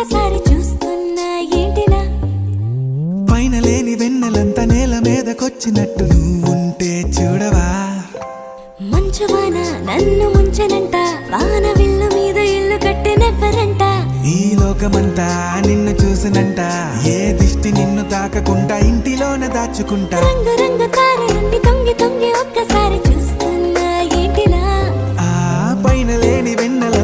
ఒక్కసారి చూస్తున్నా ఏంటిలా పైన లేని వెన్నెలంతా నేల మీదకొచ్చినట్టు నువ్వుంటే చూడవా మంచువాన నన్ను ముంచనంట వాన విల్లు మీద ఇల్లు కట్టినెవ్వరంట ఈ లోకమంతా నిన్ను చూసినంట ఏ దిష్టి నిన్ను తాకకుండా ఇంటిలోన దాచుకుంటా రంగు రంగు తారలన్నీ తొంగి తొంగి ఒక్కసారి చూస్తున్నా ఏంటిలా ఆ పైన లేని వెన్నెల